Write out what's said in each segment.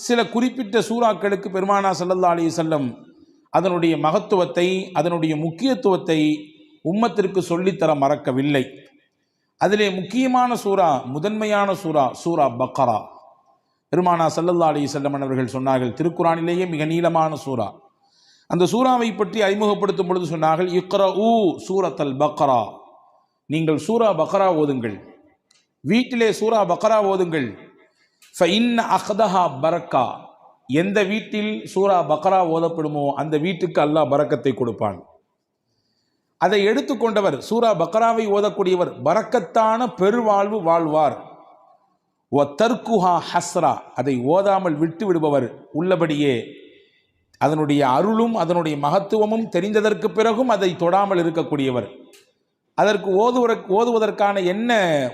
சில குறிப்பிட்ட சூறாக்களுக்கு பெருமானா ஸல்லல்லாஹு அலைஹி வஸல்லம் அதனுடைய மகத்துவத்தை, அதனுடைய முக்கியத்துவத்தை உம்மத்திற்கு சொல்லித்தர மறக்கவில்லை. அதிலே முக்கியமான சூரா, முதன்மையான சூரா சூரா பக்கரா. பெருமானா ஸல்லல்லாஹு அலைஹி வஸல்லம் அவர்கள் சொன்னார்கள், திருக்குரானிலேயே மிக நீளமான சூரா. அந்த சூறாவை பற்றி அறிமுகப்படுத்தும் பொழுது சொன்னார்கள், இக்ரஊ சூரத்தல் பக்கரா, நீங்கள் சூரா பக்கரா ஓதுங்கள், வீட்டிலே சூரா பக்கரா ஓதுங்கள். ஃபஇன்ன அக்தஹா பரக்கா, எந்த வீட்டில் சூரா பக்கரா ஓதப்படுமோ அந்த வீட்டுக்கு அல்லாஹ் பரக்கத்தை கொடுப்பான். அதை எடுத்துக்கொண்டவர், சூரா பக்கராவை ஓதக்கூடியவர் பரக்கத்தான பெருவாழ்வு வாழ்வார். ஒ தர்குஹா ஹஸ்ரா, அதை ஓதாமல் விட்டு விடுபவர் உள்ளபடியே அதனுடைய அருளும் அதனுடைய மகத்துவமும் தெரிந்ததற்கு பிறகும் அதை தொடாமல் இருக்கக்கூடியவர், அதற்கு ஓதுவதற்கான என்ன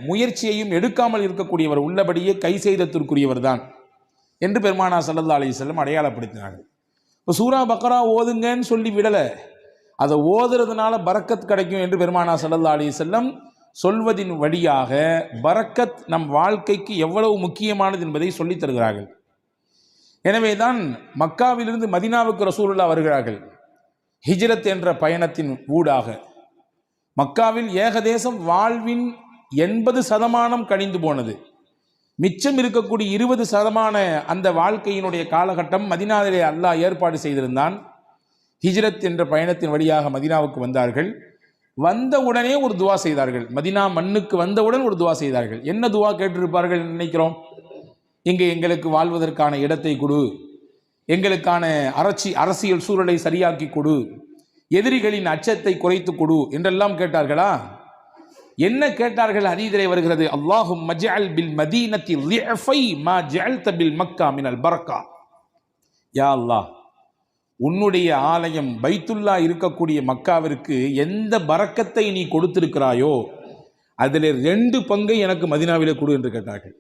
முயற்சியையும் எடுக்காமல் இருக்கக்கூடியவர் உள்ளபடியே கை செய்தத்திற்குரியவர் தான் என்று பெருமானா ஸல்லல்லாஹு அலைஹி வஸல்லம் அடையாளப்படுத்தினார்கள். இப்போ சூரா பக்கரா ஓதுங்கன்னு சொல்லி விடலை, அதை ஓதுறதுனால பரக்கத் கிடைக்கும் என்று பெருமானா ஸல்லல்லாஹு அலைஹி வஸல்லம் சொல்வதின் வழியாக பரக்கத் நம் வாழ்க்கைக்கு எவ்வளவு முக்கியமானது என்பதை சொல்லித் தருகிறார்கள். எனவே தான் மக்காவிலிருந்து மதீனாவுக்கு ரசூலுல்லாஹ் வருகிறார்கள். ஹிஜ்ரத் என்ற பயணத்தின் ஊடாக மக்காவில் ஏகதேசம் வாழ்வின் 80% கழிந்து போனது. மிச்சம் இருக்கக்கூடிய 20% அந்த வாழ்க்கையினுடைய காலகட்டம் மதீனாவிலே அல்லாஹ் ஏற்பாடு செய்திருந்தான். ஹிஜ்ரத் என்ற பயணத்தின் வழியாக மதீனாவுக்கு வந்தார்கள். வந்தவுடனே ஒரு துவா செய்தார்கள். மதீனா மண்ணுக்கு வந்தவுடன் ஒரு துவா செய்தார்கள். என்ன துவா கேட்டிருப்பார்கள் நினைக்கிறோம்? இங்கே எங்களுக்கு வாழ்வதற்கான இடத்தை கொடு, எங்களுக்கான அரசியல் சூழலை சரியாக்கி கொடு, எதிரிகளின் அச்சத்தை குறைத்து கொடு என்றெல்லாம் கேட்டார்களா? என்ன கேட்டார்கள்? ஹதீஸிலே வருகிறது, அல்லாஹும்ம ஜஅல் பில் மதீனத்தி லிஃபை மா ஜஅல்த பில் மக்கா மினல் பரக்கா. யா அல்லாஹ், உன்னுடைய ஆலயம் பைத்துல்லா இருக்கக்கூடிய மக்காவிற்கு எந்த பரக்கத்தை நீ கொடுத்திருக்கிறாயோ அதில் 2 பங்கை எனக்கு மதீனாவிலே கொடு என்று கேட்டார்கள்.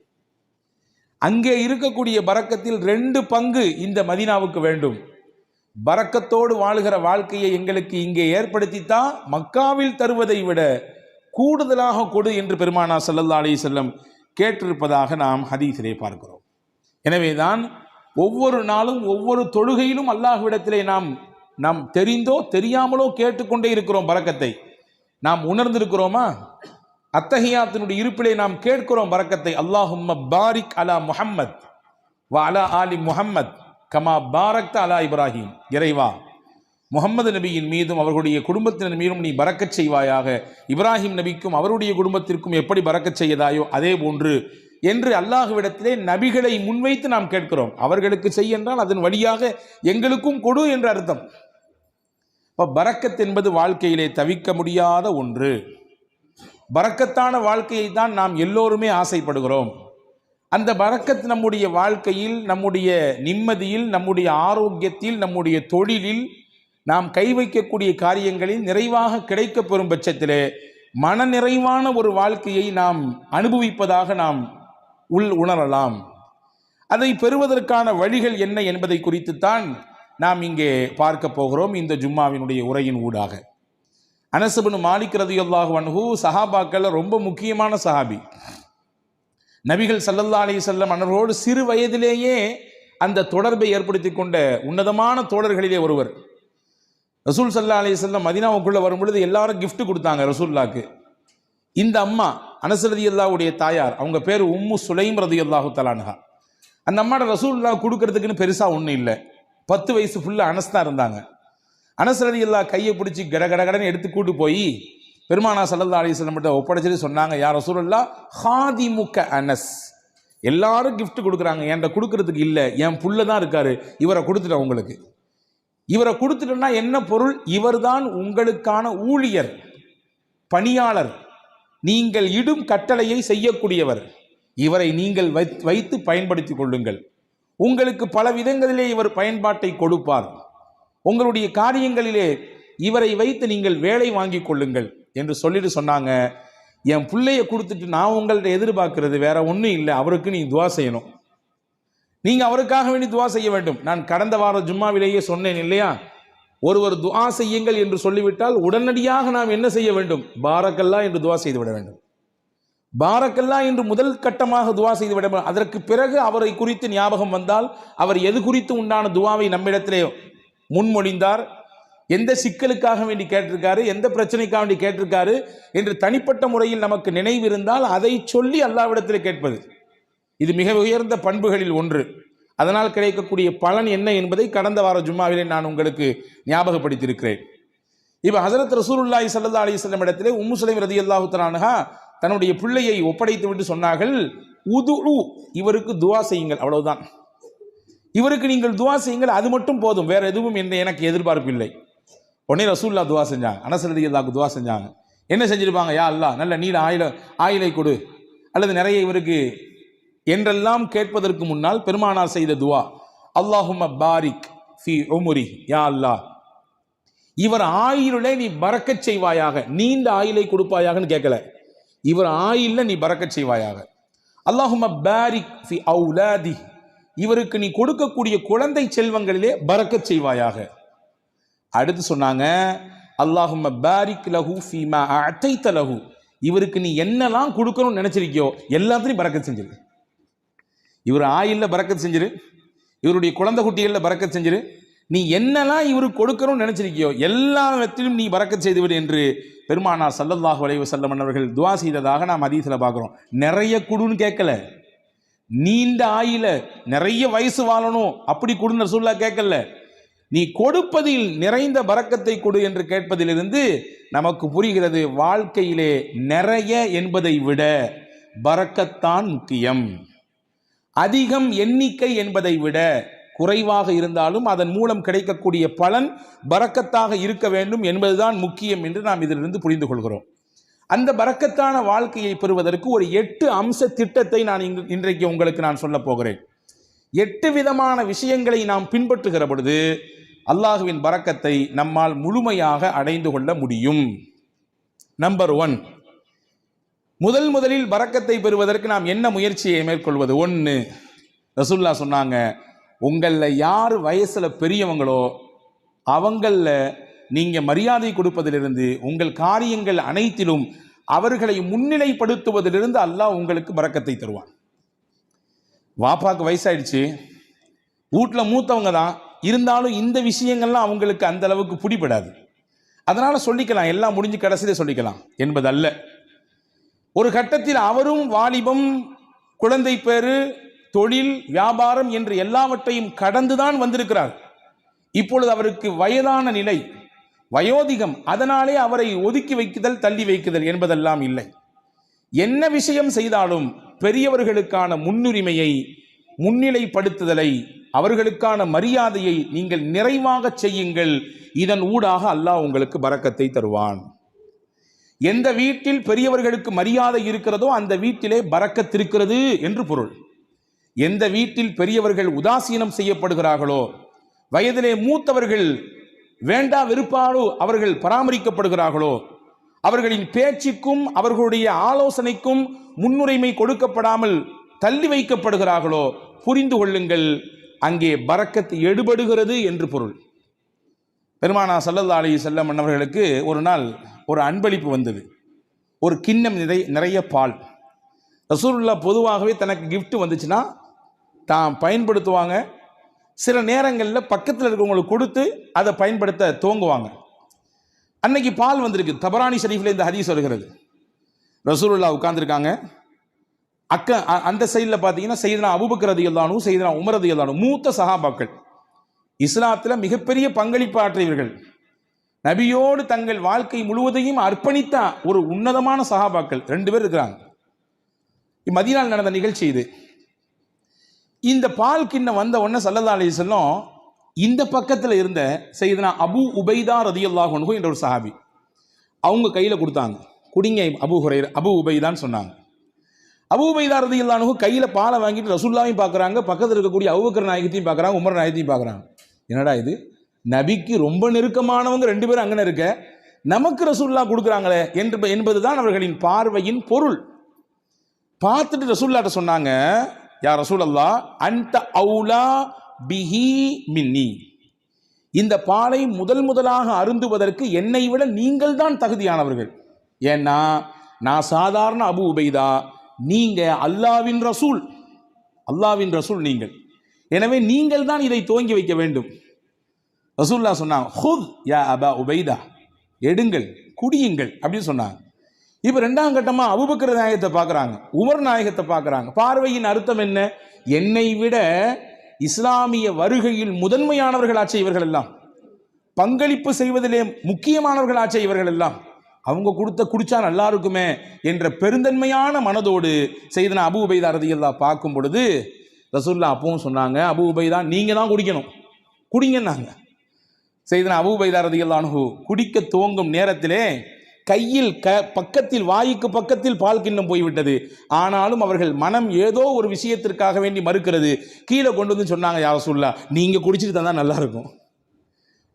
அங்கே இருக்கக்கூடிய பரக்கத்தில் 2 பங்கு இந்த மதீனாவுக்கு வேண்டும். பரக்கத்தோடு வாழுகிற வாழ்க்கையை எங்களுக்கு இங்கே ஏற்படுத்தித்தான் மக்காவில் தருவதை விட கூடுதலாக கொடு என்று பெருமானா ஸல்லல்லாஹு அலைஹி வஸல்லம் கேட்டிருப்பதாக நாம் ஹதீஸிலே பார்க்கிறோம். எனவேதான் ஒவ்வொரு நாளும் ஒவ்வொரு தொழுகையிலும் அல்லாஹ்விடத்திலே நாம் தெரிந்தோ தெரியாமலோ கேட்டுக்கொண்டே இருக்கிறோம் பரக்கத்தை. நாம் உணர்ந்திருக்கிறோமா? அத்தஹியாத்தினுடைய இருப்பிலே நாம் கேட்கிறோம் பரக்கத்தை. அல்லாஹும்ம பாரிக் அலா முஹம்மத் வ அலா ஆலி முஹம்மத் கமா பாரக்த அலா இப்ராஹிம். இறைவா, முஹம்மது நபியின் மீதும் அவர்களுடைய குடும்பத்தினர் மீதும் நீ பரக்கச் செய்வாயாக, இப்ராஹிம் நபிக்கும் அவருடைய குடும்பத்திற்கும் எப்படி பரக்கச் செய்யதாயோ அதே போன்று என்று அல்லாஹ்விடத்திலே நபிகளை முன்வைத்து நாம் கேட்கிறோம். அவர்களுக்கு செய் என்றால் அதன் வழியாக எங்களுக்கும் கொடு என்று அர்த்தம். இப்போ பரக்கத் என்பது வாழ்க்கையிலே தவிர்க்க முடியாத ஒன்று. பரக்கத்தான வாழ்க்கையை தான் நாம் எல்லோருமே ஆசைப்படுகிறோம். அந்த பரக்கத் நம்முடைய வாழ்க்கையில், நம்முடைய நிம்மதியில், நம்முடைய ஆரோக்கியத்தில், நம்முடைய தொழிலில், நாம் கை வைக்கக்கூடிய காரியங்களில் நிறைவாக கிடைக்கப் பெறும் பட்சத்திலே மன நிறைவான ஒரு வாழ்க்கையை நாம் அனுபவிப்பதாக நாம் உணரலாம். அதை பெறுவதற்கான வழிகள் என்ன என்பதை குறித்துத்தான் நாம் இங்கே பார்க்க போகிறோம் இந்த ஜும்மாவினுடைய உரையின் ஊடாக. அனஸ் இப்னு மாலிக் ரலியல்லாஹு அன்ஹு சஹாபாக்கள் ரொம்ப முக்கியமான சஹாபி. நபிகள் ஸல்லல்லாஹு அலைஹி வஸல்லம் அவர்களோடு சிறு வயதிலேயே அந்த தொடர்பை ஏற்படுத்தி கொண்ட உன்னதமான தோழர்களிலே ஒருவர். ரசூல் ஸல்லல்லாஹு அலைஹி வஸல்லம் மதீனாவுக்குள்ள வரும்பொழுது எல்லாரும் கிஃப்ட் கொடுத்தாங்க ரசூலுல்லாஹ்க்கு. இந்த அம்மா அனஸ் ரலியல்லாஹுடைய தாயார், அவங்க பேர் உம்மு சுலைம் ரலியல்லாஹு தஆலா அன்ஹா. அந்த அம்மாட ரசூலுல்லாஹ் கொடுக்கறதுக்குன்னு பெருசா ஒன்றும் இல்லை. 10 வயசு ஃபுல்லாக அனஸ் தான் இருந்தாங்க. அனஸ் ரலியல்லாஹு கையை பிடிச்சி கடகடன்னு எடுத்து கூட்டு போய் பெருமானா ஸல்லல்லாஹு அலைஹி வஸல்லம் கிட்ட ஒப்படைச்சிட்டு சொன்னாங்க, யா ரசூலல்லாஹ் ஹாதிமுக அனஸ். எல்லாரும் கிஃப்ட் கொடுக்குறாங்க, என்கிட்ட கொடுக்கறதுக்கு இல்லை, என் புள்ள தான் இருக்காரு, இவரை கொடுத்துட்டேன் உங்களுக்கு. இவரை கொடுத்துட்டோன்னா என்ன பொருள்? இவர்தான் உங்களுக்கான ஊழியர், பணியாளர், நீங்கள் இடும் கட்டளையை செய்யக்கூடியவர். இவரை நீங்கள் வைத்து பயன்படுத்தி கொள்ளுங்கள். உங்களுக்கு பல விதங்களிலே இவர் பயன்பாட்டை கொடுப்பார். உங்களுடைய காரியங்களிலே இவரை வைத்து நீங்கள் வேலை வாங்கி கொள்ளுங்கள் என்று சொல்லிட்டு சொன்னாங்க, என் பிள்ளைய கொடுத்துட்டு நான் உங்கள்ட்ட எதிர்பார்க்கிறது வேற ஒன்றும் இல்லை, அவருக்கு நீ துவா செய்யணும், நீங்கள் அவருக்காக வேண்டி துவா செய்ய வேண்டும். நான் கடந்த வார ஜும்மாவிலேயே சொன்னேன் இல்லையா, ஒருவர் துவா செய்யுங்கள் என்று சொல்லிவிட்டால் உடனடியாக நாம் என்ன செய்ய வேண்டும்? பாரக்கல்லா என்று துவா செய்து விட வேண்டும். பாரக்கல்லா என்று முதல் கட்டமாக துவா செய்து விட, அதற்கு பிறகு அவரை குறித்து ஞாபகம் வந்தால் அவர் எது குறித்து உண்டான துவாவை நம்மிடத்திலே முன்மொழிந்தார், எந்த சிக்கலுக்காக வேண்டி கேட்டிருக்காரு, எந்த பிரச்சனைக்காக வேண்டி கேட்டிருக்காரு என்று தனிப்பட்ட முறையில் நமக்கு நினைவு இருந்தால் அதை சொல்லி அல்லாஹ்விடத்தில் கேட்பது, இது மிக உயர்ந்த பண்புகளில் ஒன்று. அதனால் கிடைக்கக்கூடிய பலன் என்ன என்பதை கடந்த வார ஜும்மாவிலே நான் உங்களுக்கு ஞாபகப்படுத்தியிருக்கிறேன். இப்போ ஹஸரத் ரசூலுல்லாஹி ஸல்லல்லாஹு அலைஹி வஸல்லம் இடத்திலே உம்மு சுலைம் ரலியல்லாஹு தஆலா அன்ஹா தன்னுடைய பிள்ளையை ஒப்படைத்து விட்டு சொன்னார்கள், உதுஉ, இவருக்கு துவா செய்யுங்கள், அவ்வளவுதான், இவருக்கு நீங்கள் துவா செய்யுங்கள், அது மட்டும் போதும், வேற எதுவும் எனக்கு எதிர்பார்ப்பு இல்லை. உடனே ரசூலுல்லாஹ் துவா செஞ்சாங்க, அனஸ் ரலியல்லாஹு துவா செஞ்சாங்க. என்ன செஞ்சிருப்பாங்க? யா அல்லாஹ் நல்ல நீல ஆயிலை கொடு அல்லது நிறைய இவருக்கு என்றெல்லாம் கேட்பதற்கு முன்னால் பெருமானார் செய்த துவா, அல்லாஹும்ம பாரிக் ஃபி உம்ரி, யா அல்லாஹ் இவர் ஆயிலே நீ பரக்கச் செய்வாயாக, நீண்ட ஆயிலை கொடுப்பாயாகன்னு கேட்கல, இவர் ஆயில்ல நீ பரக்கச் செய்வாயாக. அல்லாஹும்ம பாரிக் ஃபி அவுலாதி, இவருக்கு நீ கொடுக்கக்கூடிய குழந்தை செல்வங்களிலே பரக்கச் செய்வாயாக. அடுத்து சொன்னாங்க, அல்லாஹும்ம பாரிக் லஹு ஃபீமா அதைத லஹு, இவருக்கு நீ என்னெல்லாம் கொடுக்கணும்னு நினைச்சிருக்கியோ எல்லாத்தையும் பரக்கத் செஞ்சிரு. இவர் ஆயில்ல பரக்கத் செஞ்சிரு, இவருடைய குழந்தை குட்டிகளில் பரக்கத் செஞ்சிரு, நீ என்னெல்லாம் இவருக்கு கொடுக்கணும்னு நினைச்சிருக்கியோ எல்லாத்திலும் நீ பரக்கத் செய்துவிடு என்று பெருமானார் ஸல்லல்லாஹு அலைஹி வஸல்லம் அவர்கள் துஆ செய்ததாக நாம் ஹதீஸ்ல பார்க்கிறோம். நிறைய குடுன்னு கேட்கல, நீண்ட ஆயில நிறைய வயசு வாழணும் அப்படி கொடுன்னு ரசூலுல்லாஹ் கேட்கல, நீ கொடுப்பதில் நிறைந்த பரக்கத்தை கொடு என்று கேட்பதிலிருந்து நமக்கு புரிகிறது, வாழ்க்கையிலே நிறைய என்பதை விட பரக்கத்தான் முக்கியம். அதிகம் எண்ணிக்கை என்பதை விட குறைவாக இருந்தாலும் அதன் மூலம் கிடைக்கக்கூடிய பலன் பரக்கத்தாக இருக்க வேண்டும் என்பதுதான் முக்கியம் என்று நாம் இதிலிருந்து புரிந்து கொள்கிறோம். அந்த பரக்கத்தான வாழ்க்கையை பெறுவதற்கு ஒரு 8 அம்ச திட்டத்தை நான் இன்றைக்கு உங்களுக்கு நான் சொல்ல போகிறேன். 8 விதமான விஷயங்களை நாம் பின்பற்றுகிற பொழுது அல்லாஹுவின் பரக்கத்தை நம்மால் முழுமையாக அடைந்து கொள்ள முடியும். நம்பர் 1, முதலில் பரக்கத்தை பெறுவதற்கு நாம் என்ன முயற்சியை மேற்கொள்வது? 1, ரசூலுல்லாஹ் சொன்னாங்க, உங்களில் யார் வயசுல பெரியவங்களோ அவங்களில் நீங்க மரியாதை கொடுப்பதிலிருந்து உங்கள் காரியங்கள் அனைத்திலும் அவர்களை முன்னிலைப்படுத்துவதிலிருந்து அல்லாஹ் உங்களுக்கு பரக்கத்தை தருவான். வாப்பாக்கு வயசாயிடுச்சு, வீட்டில் மூத்தவங்க தான் இருந்தாலும் இந்த விஷயங்கள்லாம் அவங்களுக்கு அந்த அளவுக்கு பிடிபடாது, அதனால சொல்லிக்கலாம், எல்லாம் முடிஞ்சு கடைசியிலே சொல்லிக்கலாம் என்பதல்ல. ஒரு கட்டத்தில் அவரும் வாலிபம், குழந்தை பேரு, தொழில், வியாபாரம் என்று எல்லாவற்றையும் கடந்துதான் வந்திருக்கிறார். இப்பொழுது அவருக்கு வயதான நிலை, வயோதிகம், அதனாலே அவரை ஒதுக்கி வைக்குதல், தள்ளி வைக்குதல் என்பதெல்லாம் இல்லை. என்ன விஷயம் செய்தாலும் பெரியவர்களுக்கான முன்னுரிமையை, முன்னிலைப்படுத்துதலை, அவர்களுக்கான மரியாதையை நீங்கள் நிறைவாக செய்யுங்கள். இதன் ஊடாக அல்லாஹ் உங்களுக்கு பரக்கத்தை தருவான். எந்த வீட்டில் பெரியவர்களுக்கு மரியாதை இருக்கிறதோ அந்த வீட்டிலே பரக்கத் இருக்கிறது என்று பொருள். எந்த வீட்டில் பெரியவர்கள் உதாசீனம் செய்யப்படுகிறார்களோ, வயதிலே மூத்தவர்கள் வேண்டா வெறுப்பாலோ அவர்கள் பராமரிக்கப்படுகிறார்களோ, அவர்களின் பேச்சுக்கும் அவர்களுடைய ஆலோசனைக்கும் முன்னுரிமை கொடுக்கப்படாமல் தள்ளி வைக்கப்படுகிறார்களோ, புரிந்து கொள்ளுங்கள், அங்கே பரக்கத் எடுபடுகிறது என்று பொருள். பெருமானார் ஸல்லல்லாஹு அலைஹி வஸல்லம் அவர்களுக்கு ஒரு நாள் ஒரு அன்பளிப்பு வந்தது. ஒரு கிண்ணம் நிறைய பால். ரசூலுல்லாஹ் பொதுவாகவே தனக்கு கிஃப்ட் வந்துச்சுன்னா தான் பயன்படுத்துவாங்க. சில நேரங்களில் பக்கத்தில் இருக்கிறவங்களுக்கு கொடுத்து அதை பயன்படுத்த துவங்குவாங்க. அன்னைக்கு பால் வந்திருக்கு. தபரானி ஷரீஃபில் இந்த ஹதீஸ் வருகிறது. ரசூலுல்லாஹ் உட்கார்ந்துருக்காங்க. அந்த சைடில் பார்த்தீங்கன்னா சையதுனா அபூபக்கர் ரலியல்லாஹு அன்ஹு, சையதுனா உமர் ரலியல்லாஹு அன்ஹு, மூத்த சஹாபாக்கள், இஸ்லாத்தில் மிகப்பெரிய பங்களிப்பு ஆற்றியவர்கள், நபியோடு தங்கள் வாழ்க்கை முழுவதையும் அர்ப்பணித்த ஒரு உன்னதமான சஹாபாக்கள் 2 பேர் இருக்கிறாங்க. மதீனாவில் நடந்த நிகழ்ச்சி இது. இந்த பால் கிண்ணம் வந்த உடனே ஸல்லல்லாஹு அலைஹி வஸல்லம் இந்த பக்கத்தில் இருந்த சையதுனா அபூ உபைதா ரலியல்லாஹு அன்ஹு என்ற ஒரு சஹாபி, அவங்க கையில் கொடுத்தாங்க. குடிங்க அபூ உபைதான்னு சொன்னாங்க. அபூ உபைதா ரலியல்லாஹு அன்ஹு கையில் பாலை வாங்கிட்டு ரசூலுல்லாஹையும் பார்க்குறாங்க, பக்கத்தில் இருக்கக்கூடிய அபூபக்கர் நாயகத்தையும் பார்க்குறாங்க, உமர் நாயகத்தையும் பார்க்குறாங்க. என்னடா இது, நபிக்கு ரொம்ப நெருக்கமானவங்க 2 பேரும் அங்கே இருக்க, நமக்கு ரசூலுல்லாஹ் கொடுக்குறாங்களே என்பதுதான் அவர்களின் பார்வையின் பொருள். பார்த்துட்டு ரசூலுல்லாஹ்ட்ட சொன்னாங்க, யா ரசூலல்லாஹ் அன்த அவுலா பிஹி மின்னி, இந்த பாலை முதலாக அருந்துவதற்கு என்னை விட நீங்கள் தான் தகுதியானவர்கள். ஏன்னா நான் சாதாரண அபு உபைதா, நீங்க அல்லாவின் ரசூல், அல்லாவின் ரசூல் நீங்கள், எனவே நீங்கள் தான் இதை துவங்கி வைக்க வேண்டும். ரசூலுல்லாஹ் சொன்னாங்க, ஹுத் யா அபா உபைதா, எடுங்கள், குடியுங்கள் அப்படின்னு சொன்னாங்க. இப்போ ரெண்டாம் கட்டமா அபூபக்கர் நாயகத்தை பார்க்குறாங்க, உமர் நாயகத்தை பார்க்குறாங்க. பார்வையின் அர்த்தம் என்ன? என்னை விட இஸ்லாமிய வருகையில் முதன்மையானவர்களாச்சே இவர்கள் எல்லாம், பங்களிப்பு செய்வதிலே முக்கியமானவர்களாச்சே இவர்கள் எல்லாம், அவங்க குடிச்சா நல்லா இருக்குமே என்ற பெருந்தன்மையான மனதோடு செய்தனா அபூ உபைதா ரலியல்லாஹு பார்க்கும் பொழுது ரசூலுல்லாஹ் அப்பவும் சொன்னாங்க, அபூ உபைதா நீங்க தான் குடிக்கணும், குடிங்கன்னாங்க. செய்தனா அபூ உபைதா ரலியல்லாஹு அன்ஹு குடிக்க துவங்கும் நேரத்திலே கையில் பக்கத்தில், வாய்க்கு பக்கத்தில் பால் கிண்ணம் போய்விட்டது. ஆனாலும் அவர்கள் மனம் ஏதோ ஒரு விஷயத்திற்காக வேண்டி மறுக்கிறது. கீழே கொண்டு வந்து சொன்னாங்க, யா ரசூலுல்லாஹ் நீங்க குடிச்சிட்டு தந்தா நல்லா இருக்கும்.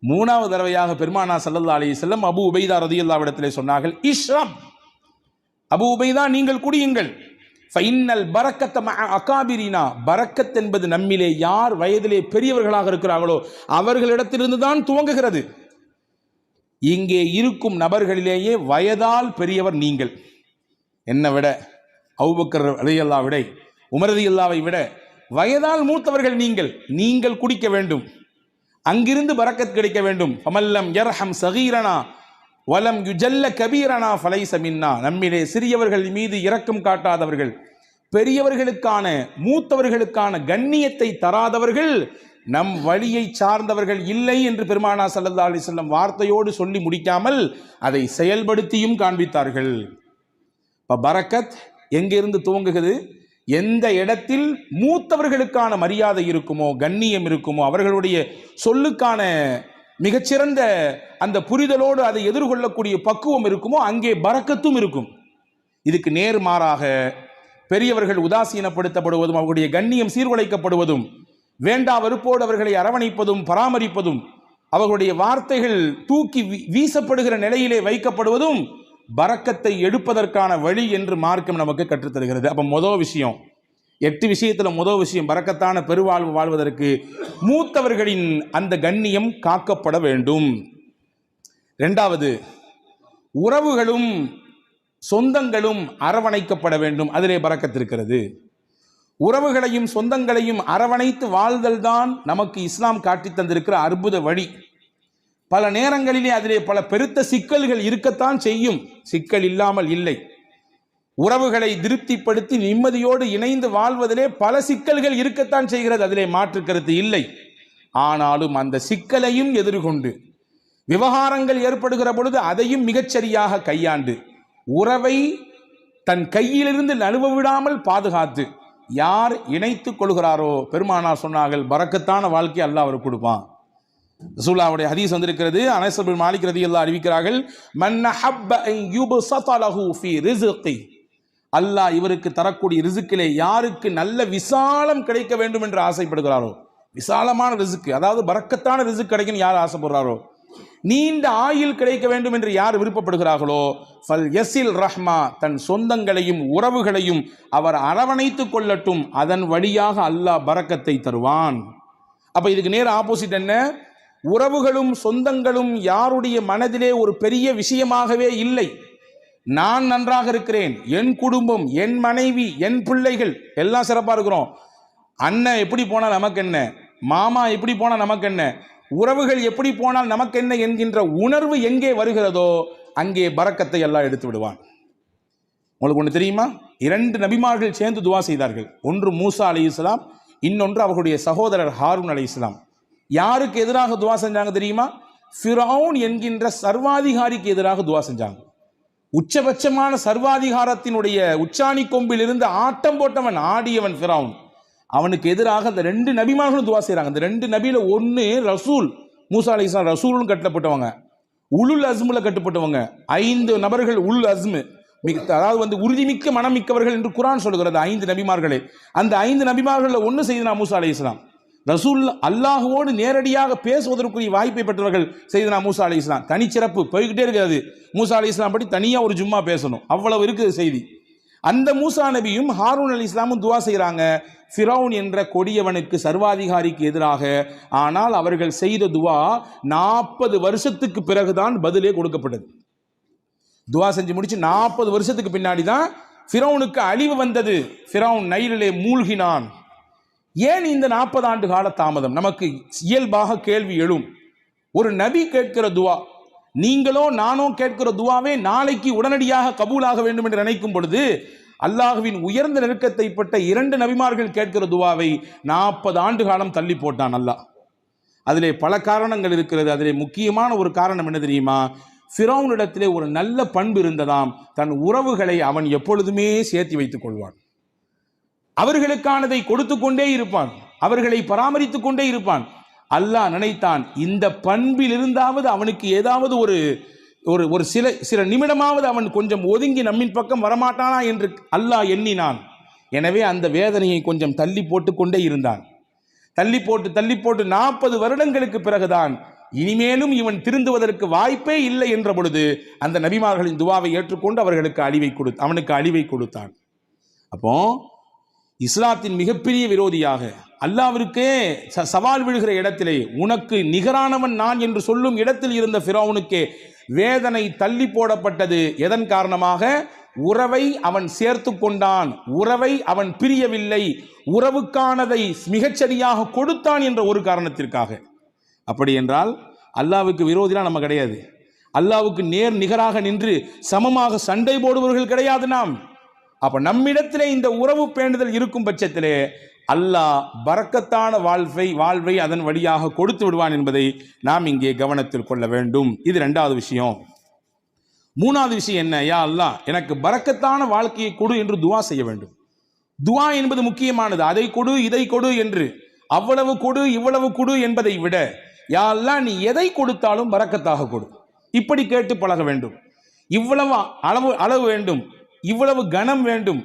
மூணாவது தடவையாக பெருமானார் ஸல்லல்லாஹு அலைஹி வஸல்லம் அபூ உபைதா ரலியல்லாஹு இடத்திலே சொன்னார்கள், இஷ்ரப், அபூ உபைதா நீங்கள் குடியுங்கள். ஃபைன்னல் பரக்கத்த மஅ அகாபிரினா, பரக்கத் என்பது நம்மிலே யார் வயதிலே பெரியவர்களாக இருக்கிறார்களோ அவர்களிடத்திலிருந்து தான் துவங்குகிறது. இங்கே இருக்கும் நபர்களிலேயே வயதால் பெரியவர் நீங்கள், என்னை விட அபூபக்கர் ரலியல்லாஹு விட, உமர் ரலியல்லாஹு விட வயதால் மூத்தவர்கள் நீங்கள், நீங்கள் குடிக்க வேண்டும், அங்கிருந்து பரக்கத் கிடைக்க வேண்டும். ஃபமல்லம் யர்ஹம் சகீரனா வலம் யுஜல்ல கபீரனா ஃபலைஸ மின்னா, நம்மிலே சிறியவர்கள் மீது இரக்கம் காட்டாதவர்கள், பெரியவர்களுக்கான மூத்தவர்களுக்கான கண்ணியத்தை தராதவர்கள் நம் வழியை சார்ந்தவர்கள் இல்லை என்று பெருமானார் ஸல்லல்லாஹு அலைஹி வஸல்லம் வார்த்தையோடு சொல்லி முடிக்காமல் அதை செயல்படுத்தியும் காண்பித்தார்கள். இப்போ பரக்கத் எங்கிருந்து துவங்குகிறது? எந்த இடத்தில் மூத்தவர்களுக்கான மரியாதை இருக்குமோ, கண்ணியம் இருக்குமோ, அவர்களுடைய சொல்லுக்கான மிகச்சிறந்த அந்த புரிதலோடு அதை எதிர்கொள்ளக்கூடிய பக்குவம் இருக்குமோ, அங்கே பரக்கத்தும் இருக்கும். இதுக்கு நேர்மாறாக பெரியவர்கள் உதாசீனப்படுத்தப்படுவதும், அவர்களுடைய கண்ணியம் சீர்குலைக்கப்படுவதும், வேண்டா வெறுப்போடு அவர்களை அரவணைப்பதும் பராமரிப்பதும், அவர்களுடைய வார்த்தைகள் தூக்கி வீசப்படுகிற நிலையிலே வைக்கப்படுவதும் பரக்கத்தை எடுப்பதற்கான வழி என்று மார்க்கம் நமக்கு கற்றுத்தருகிறது. அப்போ முதல் விஷயம், 8 விஷயத்தில் முதல் விஷயம், பரக்கத்தான பெருவாழ்வு வாழ்வதற்கு மூத்தவர்களின் அந்த கண்ணியம் காக்கப்பட வேண்டும். இரண்டாவது, உறவுகளும் சொந்தங்களும் அரவணைக்கப்பட வேண்டும், அதிலே பரக்கத் இருக்கிறது. உறவுகளையும் சொந்தங்களையும் அரவணைத்து வாழ்தல் தான் நமக்கு இஸ்லாம் காட்டி தந்திருக்கிற அற்புத வழி. பல நேரங்களிலே அதிலே பல பெருத்த சிக்கல்கள் இருக்கத்தான் செய்யும், சிக்கல் இல்லாமல் இல்லை. உறவுகளை திருப்திப்படுத்தி நிம்மதியோடு இணைந்து வாழ்வதிலே பல சிக்கல்கள் இருக்கத்தான் செய்கிறது, அதிலே மாற்று கருத்து இல்லை. ஆனாலும் அந்த சிக்கலையும் எதிர்கொண்டு விவகாரங்கள் ஏற்படுகிற பொழுது அதையும் மிகச்சரியாக கையாண்டு உறவை தன் கையிலிருந்து நழுவ விடாமல் பாதுகாத்து யார் இணைத்துக் கொள்கிறாரோ, பெருமானார் சொன்னார்கள், பரக்கத்தான வாழ்க்கை அல்லாஹ் அவருக்கு கொடுப்பான். ரசூலுல்லாஹ்வுடைய ஹதீஸ் வந்திருக்கிறது. அனஸ் பின் மாலிக் ரலியல்லாஹு அறிவிக்கிறார்கள், மன் ஹப்ப அன் யுப்ஸத லஹு ஃபீ ரிஸ்கி, அல்லாஹ் இவருக்கு தரக்கூடிய ரிஸ்கிலே யாருக்கு நல்ல விசாலம் கிடைக்க வேண்டும் என்று ஆசைப்படுகிறாரோ, விசாலமான ரிஸ்க், அதாவது பரக்கத்தான ரிஸ்க் கிடைக்கும் யார் ஆசைப்படுறாரோ, நீண்ட ஆயுள் கிடைக்க வேண்டும் என்று யார் விருப்பப்படுகிறார்களோ, ஃபல் யஸில் ரஹ்மா, தன் சொந்தங்களையும் உறவுகளையும் அவர் அரவணைத்துக் கொள்ளட்டும், அதன் வழியாக அல்லாஹ் பரக்கத்தை தருவான். அப்ப இதுக்கு நேர் ஆப்போசிட் என்ன? உறவுகளும் சொந்தங்களும் யாருடைய மனதிலே ஒரு பெரிய விஷயமாகவே இல்லை. நான் நன்றாக இருக்கிறேன், என் குடும்பம், என் மனைவி, என் பிள்ளைகள் எல்லாம் சிறப்பா இருக்கிறோம், அண்ணன் எப்படி போனால் நமக்கு என்ன, மாமா எப்படி போனால் நமக்கு என்ன, உறவுகள் எப்படி போனால் நமக்கு என்ன என்கின்ற உணர்வு எங்கே வருகிறதோ அங்கே பரக்கத்தை எல்லாம் எடுத்து விடுவான். உங்களுக்கு ஒன்று தெரியுமா? 2 நபிமார்கள் சேர்ந்து துவா செய்தார்கள். ஒன்று மூசா அலைஹிஸ்ஸலாம், இன்னொன்று அவர்களுடைய சகோதரர் ஹாரூன் அலைஹிஸ்ஸலாம். யாருக்கு எதிராக துவா செஞ்சாங்க தெரியுமா? ஃபிரௌன் என்கின்ற சர்வாதிகாரிக்கு எதிராக துவா செஞ்சாங்க. உச்சபட்சமான சர்வாதிகாரத்தினுடைய உச்சாணி கொம்பில் இருந்து ஆட்டம் போட்டவன், ஆடியவன் ஃபிரௌன். அவனுக்கு எதிராக அந்த 2 நபிமார்களும் துவா செய்கிறாங்க. அந்த 2 நபியில ஒன்று ரசூல், மூசா அலைஹிஸ்ஸலாம் ரசூலும் கட்டப்பட்டவங்க, உலுல் அஸ்முல கட்டுப்பட்டவங்க. 5 நபர்கள் உல் அஸ்மு, அதாவது உறுதிமிக்க மனம் மிக்கவர்கள் என்று குர்ஆன் சொல்கிறது 5 நபிமார்களே. அந்த 5 நபிமார்கள் ஒன்று செய்தனா மூசா அலைஹிஸ்ஸலாம். ரசூல் அல்லாஹுவோடு நேரடியாக பேசுவதற்குரிய வாய்ப்பை பெற்றவர்கள் செய்தனா மூசா அலைஹிஸ்ஸலாம். தனிச்சிறப்பு போய்கிட்டே இருக்கிறது. மூசா அலைஹிஸ்ஸலாம் பற்றி தனியாக ஒரு ஜும்மா பேசணும், அவ்வளவு இருக்குது செய்தி. அந்த மூசா நபியும் ஹாரூன் அலைஹிஸ்ஸலாமும் துவா செய்கிறாங்க ஃபிரௌன் என்ற கொடியவனுக்கு, சர்வாதிகாரிக்கு எதிராக. ஆனால் அவர்கள் செய்த துவா 40 வருஷத்துக்கு பிறகுதான் பதிலே கொடுக்கப்பட்டது. துவா செஞ்சு முடிச்சு 40 வருஷத்துக்கு பின்னாடி தான் ஃபிரௌனுக்கு அழிவு வந்தது. ஃபிரௌன் நைலிலே மூழ்கினான். ஏன் இந்த 40 ஆண்டு கால தாமதம்? நமக்கு இயல்பாக கேள்வி எழும். ஒரு நபி கேட்கிற துவா, நீங்களோ நானோ கேட்கிற துவாவே நாளைக்கு உடனடியாக கபூலாக வேண்டும் என்று நினைக்கும் பொழுது, அல்லாஹ்வின் உயர்ந்த நெருக்கத்தை பட்ட 2 நபிமார்கள் கேட்கிற துவாவை 40 ஆண்டு காலம் தள்ளி போட்டான் அல்லாஹ். அதிலே பல காரணங்கள் இருக்கிறது. அதிலே முக்கியமான ஒரு காரணம் என்ன தெரியுமா? ஃபிரௌனிடத்திலே ஒரு நல்ல பண்பு இருந்ததாம். தன் உறவுகளை அவன் எப்பொழுதுமே சேர்த்து வைத்துக் கொள்வான். அவர்களுக்கானதை கொடுத்து கொண்டே இருப்பான், அவர்களை பராமரித்துக் கொண்டே இருப்பான். அல்லாஹ் நினைத்தான், இந்த பண்பில் இருந்தாவது அவனுக்கு ஏதாவது ஒரு சில நிமிடமாவது அவன் கொஞ்சம் ஒதுங்கி நம்மின் பக்கம் வரமாட்டானா என்று அல்லாஹ் எண்ணினான். எனவே அந்த வேதனையை கொஞ்சம் தள்ளி போட்டு கொண்டே இருந்தான். தள்ளி போட்டு 40 வருடங்களுக்கு பிறகுதான் இனிமேலும் இவன் திருந்துவதற்கு வாய்ப்பே இல்லை என்ற பொழுது அந்த நபிமார்களின் துவாவை ஏற்றுக்கொண்டு அவனுக்கு அழிவை கொடுத்தான். அப்போ இஸ்லாத்தின் மிகப்பெரிய விரோதியாக, அல்லாஹ்விற்கே சவால் விழுகிற இடத்திலே உனக்கு நிகரானவன் நான் என்று சொல்லும் இடத்தில் இருந்த ஃபிரௌனுக்கே வேதனை தள்ளி போடப்பட்டது. எதன் காரணமாக? உறவை அவன் சேர்த்து கொண்டான், உறவை அவன் பிரியவில்லை, உறவுக்கானதை மிகச்சரியாக கொடுத்தான் என்ற ஒரு காரணத்திற்காக. அப்படி என்றால் அல்லாஹ்வுக்கு விரோதிலாம் நம்ம கிடையாது. அல்லாஹ்வுக்கு நேர் நிகராக நின்று சமமாக சண்டை போடுபவர்கள் கிடையாது நாம். அப்ப நம்மிடத்திலே இந்த உறவு பேணுதல் இருக்கும் பட்சத்திலே அல்லாஹ் பரக்கத்தான வாழ்வை அதன் வழியாக கொடுத்து விடுவான் என்பதை நாம் இங்கே கவனத்தில் கொள்ள வேண்டும். இது 2வது விஷயம். 3வது விஷயம் என்ன? யா அல்லாஹ் எனக்கு பரக்கத்தான வாழ்க்கையை கொடு என்று துவா செய்ய வேண்டும். துவா என்பது முக்கியமானது. அதை கொடு இதை கொடு என்று அவ்வளவு கொடு இவ்வளவு கொடு என்பதை விட, யா அல்லாஹ் நீ எதை கொடுத்தாலும் பரக்கத்தாக கொடு, இப்படி கேட்டு பழக வேண்டும். இவ்வளவு அளவு வேண்டும், இவ்வளவு கனம் வேண்டும்,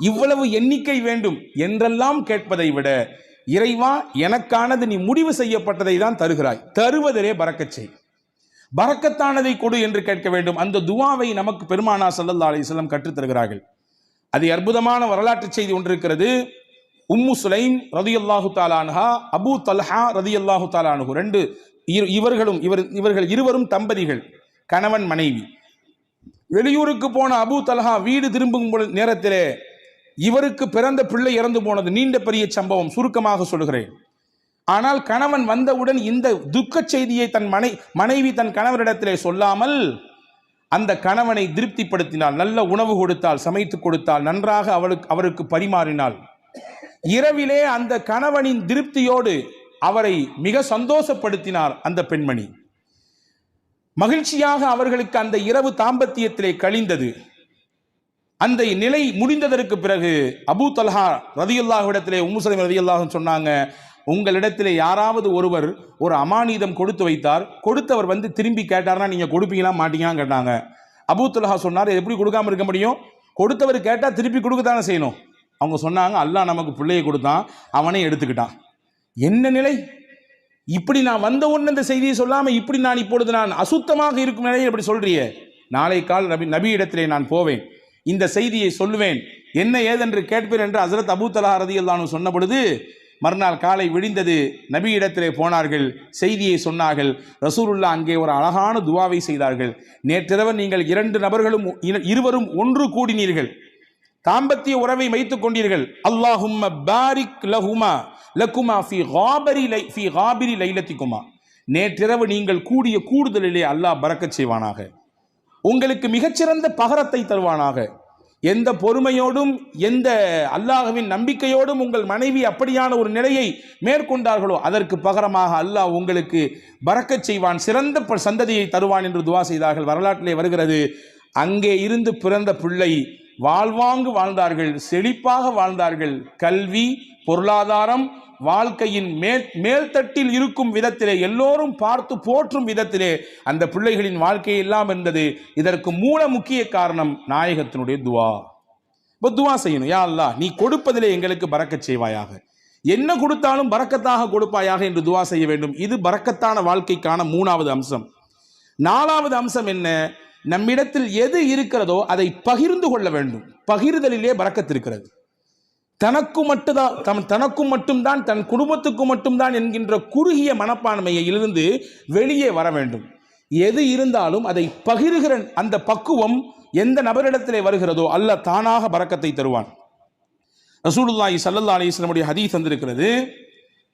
இவ்வளவு எண்ணிக்கை வேண்டும் என்றெல்லாம் கேட்பதை விட, இறைவா எனக்கானது நீ முடிவு செய்யப்பட்டதை தான் தருகிறாய், தருவதிலே பரக்கத் செய், பரக்கத்தானதை கொடு என்று கேட்க வேண்டும். அந்த துவாவை நமக்கு பெருமானார் ஸல்லல்லாஹு அலைஹி வஸல்லம் கற்றுத் தருகிறார்கள். அது அற்புதமான வரலாற்று செய்தி ஒன்று இருக்கிறது. உம்மு சுலைம் ரலியல்லாஹு தஆலா அன்ஹா, அபூ தல்ஹா ரலியல்லாஹு தஆலா அன்ஹு, இவர்கள் இருவரும் தம்பதிகள், கணவன் மனைவி. வெளியூருக்கு போன அபூ தல்ஹா வீடு திரும்பும் நேரத்திலே இவருக்கு பிறந்த பிள்ளை இறந்து போனது. நீண்ட பெரிய சம்பவம், சுருக்கமாக சொல்கிறேன். ஆனால் கணவன் வந்தவுடன் இந்த துக்க செய்தியை மனைவி தன் கணவரிடத்திலே சொல்லாமல் அந்த கணவனை திருப்திப்படுத்தினாள். நல்ல உணவு கொடுத்தால், சமைத்து கொடுத்தால், நன்றாக அவருக்கு பரிமாறினாள். இரவிலே அந்த கணவனின் திருப்தியோடு அவரை மிக சந்தோஷப்படுத்தினார் அந்த பெண்மணி. மகிழ்ச்சியாக அவர்களுக்கு அந்த இரவு தாம்பத்தியத்திலே கழிந்தது. அந்த நிலை முடிந்ததற்கு பிறகு அபூ தல்ஹா ரலியல்லாஹு இடத்திலே உம்மு சுலைம் ரலியல்லாஹு சொன்னாங்க, உங்களிடத்திலே யாராவது ஒருவர் ஒரு அமானிதம் கொடுத்து வைத்தார், கொடுத்தவர் வந்து திரும்பி கேட்டார்னா நீங்க கொடுப்பீங்களா மாட்டீங்களான்னு கேட்டாங்க. அபூ தல்ஹா சொன்னார், எப்படி கொடுக்காம இருக்க முடியும், கொடுத்தவர் கேட்டால் திருப்பி கொடுக்கத்தானே செய்யணும். அவங்க சொன்னாங்க, அல்லாஹ் நமக்கு பிள்ளையை கொடுத்தான், அவனே எடுத்துக்கிட்டான். என்ன நிலை! இப்படி நான் வந்த உடனே இந்த செய்தியை சொல்லாம இப்படி நான் இப்பொழுது நான் அசுத்தமாக இருக்கும் நிலையில் இப்படி சொல்றியே, நாளை கால் நபி இடத்திலே நான் போவேன், இந்த செய்தியை சொல்லுவேன், என்ன ஏதென்று கேட்பேன் என்று ஹஸரத் அபூ தல்ஹா ரலியல்லாஹு அன்ஹு சொன்ன பொழுது மறுநாள் காலை விடிந்தது. நபி இடத்திலே போனார்கள், செய்தியை சொன்னார்கள். ரசூலுல்லாஹ் அங்கே ஒரு அழகான துவாவை செய்தார்கள். நேற்றிரவு நீங்கள் இருவரும் ஒன்று கூடினீர்கள், தாம்பத்திய உறவை வைத்துக் கொண்டீர்கள். அல்லாஹும்ம பாரிக் லகுமா ஃபீ காபிரி லைலத்திகுமா, நேற்றிரவு நீங்கள் கூடிய கூடுதலிலே அல்லாஹ் பரக்கத் செய்வானாக, உங்களுக்கு மிகச்சிறந்த பகரத்தை தருவானாக. எந்த பொறுமையோடும் எந்த அல்லாஹ்வின் நம்பிக்கையோடும் உங்கள் மனைவி அப்படியான ஒரு நிலையை மேற்கொண்டார்களோ அதற்கு பகரமாக அல்லாஹ் உங்களுக்கு பரக்கத் செய்வான், சிறந்த சந்ததியை தருவான் என்று துவா செய்தார்கள். வரலாற்றிலே வருகிறது, அங்கே இருந்து பிறந்த பிள்ளை வாழ்வாங்கு வாழ்ந்தார்கள், செழிப்பாக வாழ்ந்தார்கள். கல்வி, பொருளாதாரம், வாழ்க்கையின் மேல்தட்டில் இருக்கும் விதத்திலே, எல்லோரும் பார்த்து போற்றும் விதத்திலே அந்த பிள்ளைகளின் வாழ்க்கை எல்லாம் இருந்தது. இதற்கு மூல முக்கிய காரணம் நாயகத்தினுடைய துவா. துவா செய்யணும், யா அல்லாஹ் நீ கொடுப்பதிலே எங்களுக்கு பரக்கத் செய்வாயாக, என்ன கொடுத்தாலும் பரக்கத்தாக கொடுப்பாயாக என்று துவா செய்ய வேண்டும். இது பரக்கத்தான வாழ்க்கைக்கான 3வது அம்சம். 4வது அம்சம் என்ன? நம்மிடத்தில் எது இருக்கிறதோ அதை பகிர்ந்து கொள்ள வேண்டும். பகிர்தலிலே பரக்கத் இருக்கிறது. தனக்கும் மட்டும்தான், தன் குடும்பத்துக்கு மட்டும்தான் என்கின்ற குறுகிய மனப்பான்மையிலிருந்து வெளியே வர வேண்டும். எது இருந்தாலும் அதை பகிர்கிற அந்த பக்குவம் எந்த நபரிடத்திலே வருகிறதோ அல்லாஹ் தானாக பரக்கத்தை தருவான். ரசூலுல்லாஹி ஸல்லல்லாஹு அலைஹி வஸல்லம் உடைய ஹதீஸ் வந்திருக்கிறது,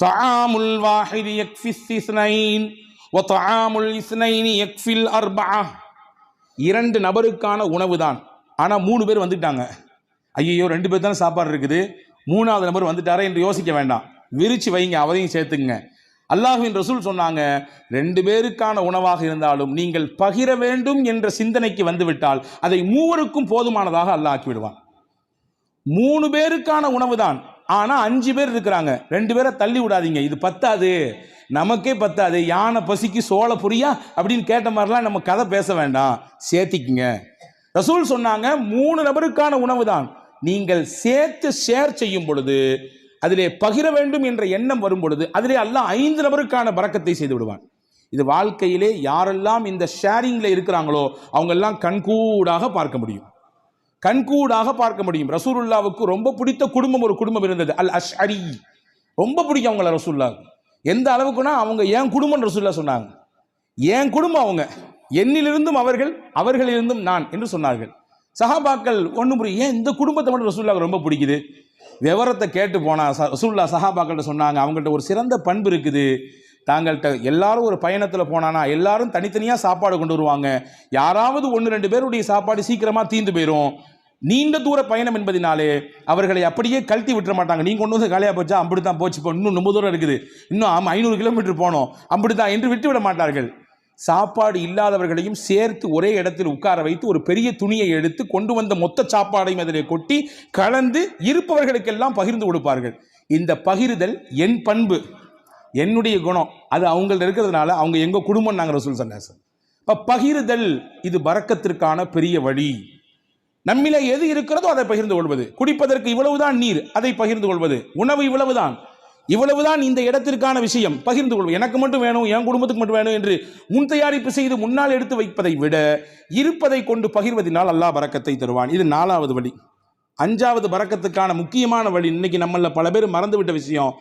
தஆமுல் வாஹிதி யக்ஃபிஸ் இஸ்னைன் வ தஆமுல் இஸ்னைனி யக்ஃபில் அர்பஆ. 2 நபருக்கான உணவு தான், ஆனா 3 பேர் வந்துட்டாங்க. ஐயோ 2 பேர் தானே சாப்பாடு இருக்குது, 3வது நபர் வந்துட்டாரே என்று யோசிக்க வேண்டாம், விரிச்சு வைங்க, அவரையும் சேர்த்துங்க. அல்லாஹ்வின் ரசூல் சொன்னாங்க, 2 பேருக்கான உணவாக இருந்தாலும் நீங்கள் பகிர வேண்டும் என்ற சிந்தனைக்கு வந்துவிட்டால் அதை 3க்கும் போதுமானதாக அல்லாஹ் ஆக்கி விடுவான். 3 பேருக்கான உணவு தான், ஆனா 5 பேர் இருக்கிறாங்க, 2 பேரை தள்ளி விடாதீங்க, இது பத்தாது, நமக்கே பத்தாது, யானை பசிக்கு சோள புரியா அப்படின்னு கேட்ட மாதிரிலாம் நம்ம கதை பேச வேண்டாம், சேர்த்திக்குங்க. ரசூல் சொன்னாங்க 3 நபருக்கான உணவு தான், நீங்கள் சேர்த்து ஷேர் செய்யும் பொழுது, அதிலே பகிர வேண்டும் என்ற எண்ணம் வரும் பொழுது அதிலே அல்லாஹ் 5 நபருக்கான பரக்கத்தை செய்து விடுவான். இது வாழ்க்கையிலே யாரெல்லாம் இந்த ஷேரிங்ல இருக்கிறாங்களோ அவங்க எல்லாம் கண்கூடாக பார்க்க முடியும், கண்கூடாக பார்க்க முடியும். ரசூலுல்லாவுக்கு ரொம்ப பிடித்த குடும்பம் ஒரு குடும்பம் இருந்தது, அல் அஷ்அரி. ரொம்ப பிடிக்கும் அவங்கள ரசூலுல்லாவுக்கு. எந்த அளவுக்குன்னா அவங்க என் குடும்பம் ரசூலுல்லா சொன்னாங்க, என் குடும்பம் அவங்க, என்னிலிருந்தும் அவர்கள், அவர்களிலிருந்தும் நான் என்று சொன்னார்கள். சஹாபாக்கள் ஒன்றும் புரியும், ஏன் இந்த குடும்பத்தை மட்டும் ரசூலுல்லாவுக்கு ரொம்ப பிடிக்குது? விவரத்தை கேட்டு போனா ரசூலுல்லாஹ் சஹாபாக்கள்கிட்ட சொன்னாங்க, அவங்கள்ட்ட ஒரு சிறந்த பண்பு இருக்குது, தாங்கள்கிட்ட எல்லாரும் ஒரு பயணத்தில் போனானா எல்லாரும் தனித்தனியாக சாப்பாடு கொண்டு வருவாங்க, யாராவது 1-2 பேருடைய சாப்பாடு சீக்கிரமாக தீர்ந்து போயிடும். நீண்ட தூர பயணம் என்பதினாலே அவர்களை அப்படியே கழட்டி விட்டுற மாட்டாங்க. நீங்கள் கொண்டு வந்து காலியாக போச்சா, அப்படித்தான் போச்சு, இப்போ இன்னும் 30 தூரம் இருக்குது, இன்னும் 500 கிலோமீட்டர் போனோம், அப்படித்தான் என்று விட்டு விட மாட்டார்கள். சாப்பாடு இல்லாதவர்களையும் சேர்த்து ஒரே இடத்தில் உட்கார வைத்து ஒரு பெரிய துணியை எடுத்து கொண்டு வந்த மொத்த சாப்பாடையும் அதிலே கொட்டி கலந்து இருப்பவர்களுக்கெல்லாம் பகிர்ந்து கொடுப்பார்கள். இந்த பகிர்தல் என் பண்பு, என்னுடைய குணம், அது அவங்கள்ட்ட இருக்கிறதுனால அவங்க எங்க குடும்பம் நாங்கள் ரசூல் ஸல்லல்லாஹு அலைஹி வஸல்லம். இப்போ பகிர்தல் இது பரக்கத்திற்கான பெரிய வழி. நம்மில எது இருக்கிறதோ அதை பகிர்ந்து கொள்வது, குடிப்பதற்கு இவ்வளவுதான் நீர், அதை பகிர்ந்து கொள்வது, உணவு இவ்வளவுதான் இந்த இடத்திற்கான விஷயம், பகிர்ந்து கொள்வது. எனக்கு மட்டும் வேணும், என் குடும்பத்துக்கு மட்டும் வேணும் என்று முன் தயாரிப்பு செய்து முன்னால் எடுத்து வைப்பதை விட இருப்பதை கொண்டு பகிர்வதனால் அல்லாஹ் பரக்கத்தை தருவான். இது 4வது வழி. 5வது பரக்கத்துக்கான முக்கியமான வழி, இன்னைக்கு நம்மள பல பேர் மறந்துவிட்ட விஷயம்,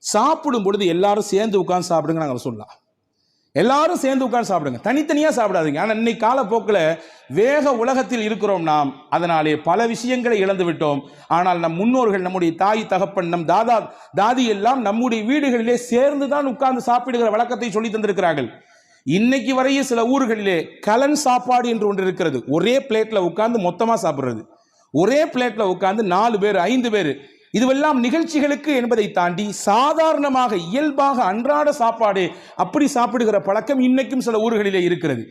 சாப்பிடும் பொழுது எல்லாரும் சேர்ந்து உட்கார்ந்து சாப்பிடுங்க. நாங்கள் சொல்லலாம், எல்லாரும் சேர்ந்து உட்கார்ந்து சாப்பிடுங்க, தனித்தனியாக சாப்பிடாதீங்க. ஆனால் இன்னைக்கு காலப்போக்கில் வேக உலகத்தில் இருக்கிறோம் நாம், அதனாலே பல விஷயங்களை இழந்து விட்டோம். ஆனால் நம் முன்னோர்கள், நம்முடைய தாய் தகப்பன், நம் தாதி எல்லாம் நம்முடைய வீடுகளிலே சேர்ந்து தான் உட்கார்ந்து சாப்பிடுகிற வழக்கத்தை சொல்லி தந்திருக்கிறார்கள். இன்னைக்கு வரையே சில ஊர்களிலே கலன் சாப்பாடு என்று ஒன்று இருக்கிறது, ஒரே பிளேட்ல உட்கார்ந்து மொத்தமாக சாப்பிடுறது, ஒரே பிளேட்ல உட்கார்ந்து 4 பேர் 5 பேர், இதுவெல்லாம் நிகழ்ச்சிகளுக்கு என்பதை தாண்டி சாதாரணமாக இயல்பாக அன்றாட சாப்பாடு அப்படி சாப்பிடுகிற பழக்கம் இன்னைக்கும் சில ஊர்களிலே இருக்கிறது.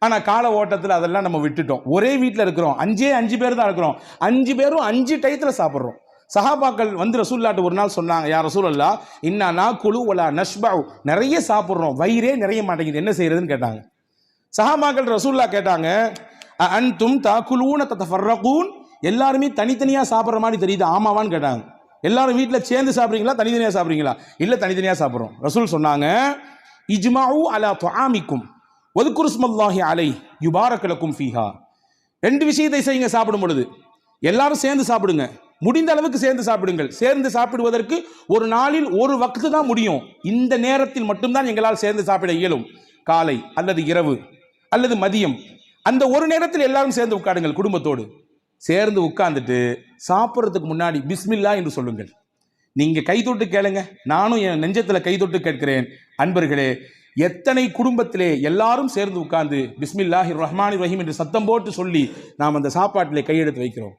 ஆனால் கால ஓட்டத்தில் அதெல்லாம் நம்ம விட்டுட்டோம். ஒரே வீட்டில் இருக்கிறோம், 5 பேர் தான் இருக்கிறோம், 5 பேரும் 5 டயத்தில் சாப்பிட்றோம். சஹாபாக்கள் வந்து ரசூலுல்லாஹ்ட்ட ஒரு நாள் சொன்னாங்க, யா ரசூலல்லாஹ் இன்னா நாக்குலு வலா நஷ்பஉ, நிறைய சாப்பிட்றோம், வயிறே நிறைய மாட்டேங்குது, என்ன செய்யறதுன்னு கேட்டாங்க. சஹாபாக்கள் ரசூலுல்லாஹ் கேட்டாங்க, அன்தும் தாக்குலூன ததஃபர்ரகூன், எல்லாருமே தனித்தனியாக சாப்பிட்ற மாதிரி தெரியுது, ஆமாவான்னு கேட்டாங்க. எல்லாரும் வீட்டில் சேர்ந்து சாப்பிட்றீங்களா, தனித்தனியாக சாப்பிட்றீங்களா? இல்லை, தனித்தனியாக சாப்பிட்றோம். ரசூல் சொன்னாங்க, இஜ்மாஉ அலா துஆமிக்கும் வதுகுரு ஸ்மல்லாஹி அலைஹி யுபாரக லக்கும் ஃபீஹா. 2 விஷயத்தை செய்யுங்க சாப்பிடும் பொழுது, எல்லாரும் சேர்ந்து சாப்பிடுங்க, முடிந்த அளவுக்கு சேர்ந்து சாப்பிடுங்கள். சேர்ந்து சாப்பிடுவதற்கு ஒரு நாளில் ஒரு வக்து தான் முடியும், இந்த நேரத்தில் மட்டும்தான் எங்களால் சேர்ந்து சாப்பிட இயலும், காலை அல்லது இரவு அல்லது மதியம், அந்த ஒரு நேரத்தில் எல்லாரும் சேர்ந்து உட்காருங்கள் குடும்பத்தோடு. சேர்ந்து உட்கார்ந்துட்டு சாப்பிட்றதுக்கு முன்னாடி பிஸ்மில்லா என்று சொல்லுங்கள். நீங்க கை தொட்டு கேளுங்க, நானும் என் நெஞ்சத்துல கை தொட்டு கேட்கிறேன். அன்பர்களே, எத்தனை குடும்பத்திலே எல்லாரும் சேர்ந்து உட்கார்ந்து பிஸ்மில்லாஹிர் ரஹ்மானிர் ரஹீம் என்று சத்தம் போட்டு சொல்லி நாம் அந்த சாப்பாட்டிலே கையெடுத்து வைக்கிறோம்.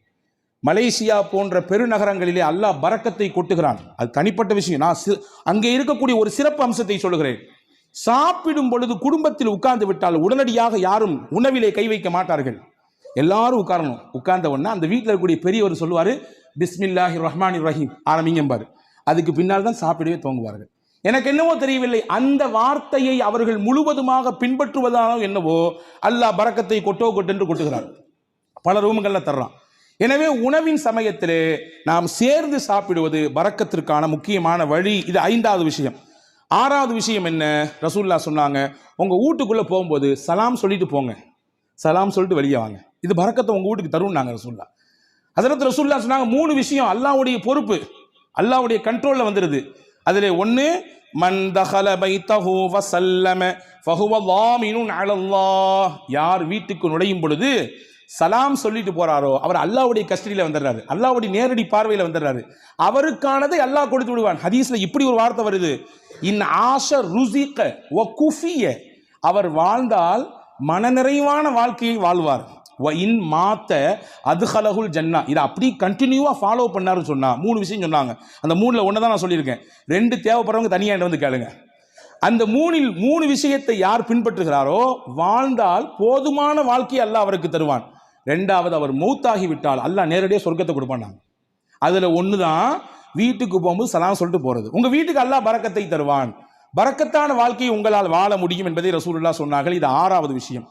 மலேசியா போன்ற பெருநகரங்களிலே அல்லாஹ் பரக்கத்தை கொட்டுகிறான், அது தனிப்பட்ட விஷயம். நான் அங்கே இருக்கக்கூடிய ஒரு சிறப்பு அம்சத்தை சொல்லுகிறேன். சாப்பிடும் பொழுது குடும்பத்தில் உட்கார்ந்து விட்டால் உடனடியாக யாரும் உணவிலே கை வைக்க மாட்டார்கள், எல்லாரும் உட்காரணும். உட்கார்ந்த உடனே அந்த வீட்டில் இருக்கக்கூடிய பெரியவர் சொல்லுவார், பிஸ்மில்லாஹிர் ரஹ்மானிர் ரஹீம் ஆரம்பிங்கம்பார். அதுக்கு பின்னால் தான் சாப்பிடவே துவங்குவார்கள். எனக்கு என்னவோ தெரியவில்லை, அந்த வார்த்தையை அவர்கள் முழுவதுமாக பின்பற்றுவதானோ என்னவோ அல்லாஹ் பரக்கத்தை கொட்டென்று கொட்டுகிறார், பல ரூம்களில் தர்றான். எனவே உணவின் சமயத்திலே நாம் சேர்ந்து சாப்பிடுவது பரக்கத்திற்கான முக்கியமான வழி. இது 5வது விஷயம். 6வது விஷயம் என்ன? ரசூலுல்லாஹ் சொன்னாங்க, உங்க வீட்டுக்குள்ள போகும்போது சலாம் சொல்லிட்டு போங்க, சலாம் சொல்லிட்டு வெளியே வாங்க, இது பரக்கத்தை உங்க வீட்டுக்கு தரும் நாங்கள் ரசூலுல்லாஹ். ஹஸரத் ரசூலுல்லாஹ் சொன்னாங்க, 3 விஷயம் அல்லாஹ்வுடைய பொறுப்பு, அல்லாஹ்வுடைய கண்ட்ரோல்ல வந்துடுது. அதில் 1 மன் தஹல பைத்தஹு வஸல்லம ஃபஹுவ லாமினுன் அலல்லாஹ். யார் வீட்டுக்கு நுழையும் பொழுது சலாம் சொல்லிட்டு போறாரோ அவர் அல்லாஹ்வுடைய கஸ்டடியில் வந்துடுறாரு, அல்லாஹ்வுடைய நேரடி பார்வையில் வந்துடுறாரு. அவருக்கானதை அல்லாஹ் கொடுத்து விடுவான். ஹதீஸ்ல இப்படி ஒரு வார்த்தை வருது, இன் ஆஷ ருஸிக வ குஃபிய. அவர் வாழ்ந்தால் மனநிறைவான வாழ்க்கையை வாழ்வார். வ இன் மாத்த அதுஹலகுல் ஜன்னா. இதை அப்படி கண்டினியூவாக ஃபாலோ பண்ணாருன்னு சொன்னா 3 விஷயம் சொன்னாங்க. அந்த 3ல் ஒன்று தான் நான் சொல்லியிருக்கேன். 2 தேவைப்படுறவங்க தனியாக வந்து கேளுங்க. அந்த 3ல் 3 விஷயத்தை யார் பின்பற்றுகிறாரோ வாழ்ந்தால் போதுமான வாழ்க்கையை அல்லாஹ் அவருக்கு தருவான். 2வது, அவர் மௌத்தாகி விட்டால் அல்லாஹ் நேரடியாக சொர்க்கத்தை கொடுப்பான். அதில் ஒன்று தான் வீட்டுக்கு போகும்போது சலாம் சொல்லிட்டு போகிறது. உங்கள் வீட்டுக்கு அல்லாஹ் பரக்கத்தை தருவான். பரக்கத்தான வாழ்க்கையை உங்களால் வாழ முடியும் என்பதை ரசூலுல்லாஹ் சொன்னார்கள். இது 6வது விஷயம்.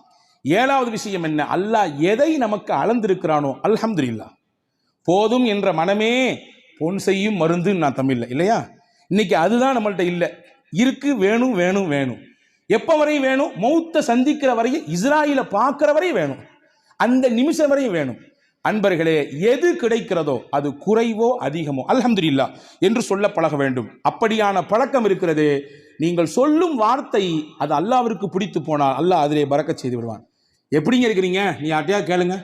7வது விஷயம் என்ன? அல்லாஹ் எதை நமக்கு அளந்திருக்கிறானோ அல்ஹம்துலில்லாஹ். போதும் என்ற மனமே பொன் செய்யும் மருந்துன்னு நான் தமிழ்ல இல்லையா? இன்னைக்கு அதுதான் நம்மள்ட்ட இல்லை. இருக்கு, வேணும் வேணும் வேணும். எப்போ வரையும் வேணும்? மௌத்தை சந்திக்கிற வரையும், இஸ்ராயிலை பார்க்கிற வரையும் வேணும், அந்த நிமிஷம் வரையும் வேணும். அன்பர்களே, எது கிடைக்கிறதோ அது குறைவோ அதிகமோ அல்ஹம்துலில்லாஹ் என்று சொல்ல பழக வேண்டும். அப்படியான பழக்கம் இருக்கிறது. நீங்கள் சொல்லும் வார்த்தை அது அல்லாஹ்விற்கு பிடித்து போனால் அல்லாஹ் அதிலே பரக்கத் செய்து விடுவான். எப்படிங்க இருக்கிறீங்க? நீ யார்ட்டையா கேளுங்க.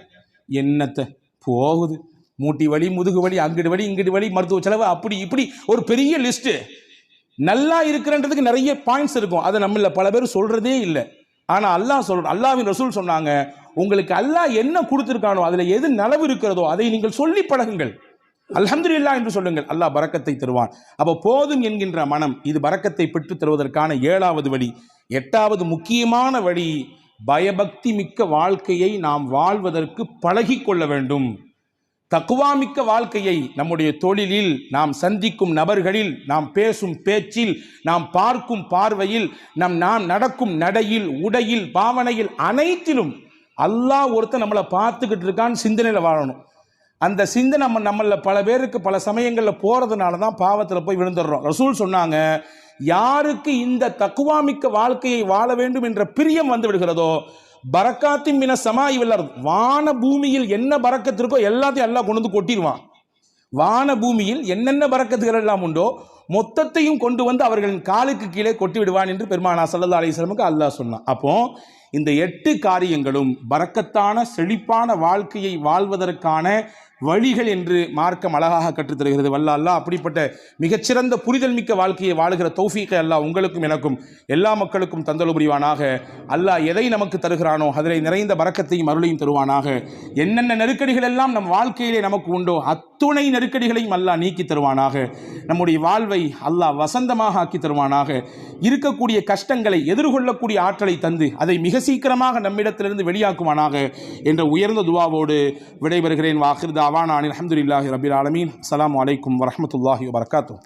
என்னத்தை போகுது, மூட்டி வலி, முதுகு வலி, அங்கிட்டு வலி, இங்கிட்டு வலி, மருத்துவ செலவு, அப்படி இப்படி ஒரு பெரிய லிஸ்ட்டு. நல்லா இருக்கிறன்றதுக்கு நிறைய பாயிண்ட்ஸ் இருக்கும். அதை நம்மள பல பேர் சொல்றதே இல்லை. ஆனால் அல்லாஹ்வின் ரசூல் சொன்னாங்க, உங்களுக்கு அல்லாஹ் என்ன கொடுத்திருக்கானோ அதில் எது நலவு இருக்கிறதோ அதை நீங்கள் சொல்லி பழகுங்கள், அல்ஹம்துலில்லாஹ் என்று சொல்லுங்கள், அல்லாஹ் பரக்கத்தை தருவான். அப்போ போதும் என்கின்ற மனம் இது பரக்கத்தை பெற்று தருவதற்கான 7வது வழி. 8வது முக்கியமான வழி, பயபக்தி மிக்க வாழ்க்கையை நாம் வாழ்வதற்கு பழகி கொள்ள வேண்டும். தக்வா மிக்க வாழ்க்கையை நம்முடைய தொழிலில், நாம் சந்திக்கும் நபர்களில், நாம் பேசும் பேச்சில், நாம் பார்க்கும் பார்வையில், நாம் நடக்கும் நடையில், உடையில், பாவனையில், அனைத்திலும் அல்லாஹ் ஒருத்தன் நம்மளை பார்த்துக்கிட்டு இருக்கான்னு சிந்தனையில் வாழணும். அந்த சிந்தனை நம்மள பல பேருக்கு பல சமயங்களில் போகிறதுனால தான் பாவத்தில் போய் விழுந்துடுறோம். ரசூல் சொன்னாங்க, யாருக்கு இந்த தக்வா மிக்க வாழ்க்கையை வாழ வேண்டும் என்ற பிரியம் வந்து விடுகிறதோ, பரக்காத்தின் மின சமாய் வல் அர்த், வான பூமியில் என்ன பரக்கத்து இருக்கோ எல்லாத்தையும் அல்லாஹ் கொண்டு வந்து கொட்டிடுவான். வான பூமியில் என்னென்ன பரக்கத்துகள் எல்லாம் உண்டோ மொத்தத்தையும் கொண்டு வந்து அவர்களின் காலுக்கு கீழே கொட்டி விடுவான் என்று பெருமானார் ஸல்லல்லாஹு அலைஹி வஸல்லம் அல்லாஹ் சொன்னான். அப்போ இந்த 8 காரியங்களும் பரக்கத்தான செழிப்பான வாழ்க்கையை வாழ்வதற்கான வழிகள் என்று மார்க்கம் அழகாக கற்றுத்தருகிறது. வல்ல அல்லாஹ் அப்படிப்பட்ட மிகச்சிறந்த புரிதல் மிக்க வாழ்க்கையை வாழுகிற தௌஃபீகை அல்லாஹ் உங்களுக்கும் எனக்கும் எல்லா மக்களுக்கும் தந்தல் புரிவானாக. அல்லாஹ் எதை நமக்கு தருகிறானோ அதில் நிறைந்த பரக்கத்தையும் அருளையும் தருவானாக. என்னென்ன நெருக்கடிகள் எல்லாம் நம் வாழ்க்கையிலே நமக்கு உண்டோ அத்துணை நெருக்கடிகளையும் அல்லாஹ் நீக்கி தருவானாக. நம்முடைய வாழ்வை அல்லாஹ் வசந்தமாக ஆக்கி தருவானாக. இருக்கக்கூடிய கஷ்டங்களை எதிர்கொள்ளக்கூடிய ஆற்றலை தந்து அதை மிக சீக்கிரமாக நம்மிடத்திலிருந்து வெளியாக்குவானாக என்ற உயர்ந்த துஆவோடு விடைபெறுகிறேன். வாஹிர் தாவானா அல்ஹம்துலில்லாஹி ரப்பில் ஆலமீன். அஸ்ஸலாமு அலைக்கும் வரஹ்மத்துல்லாஹி வபரகாத்துஹு.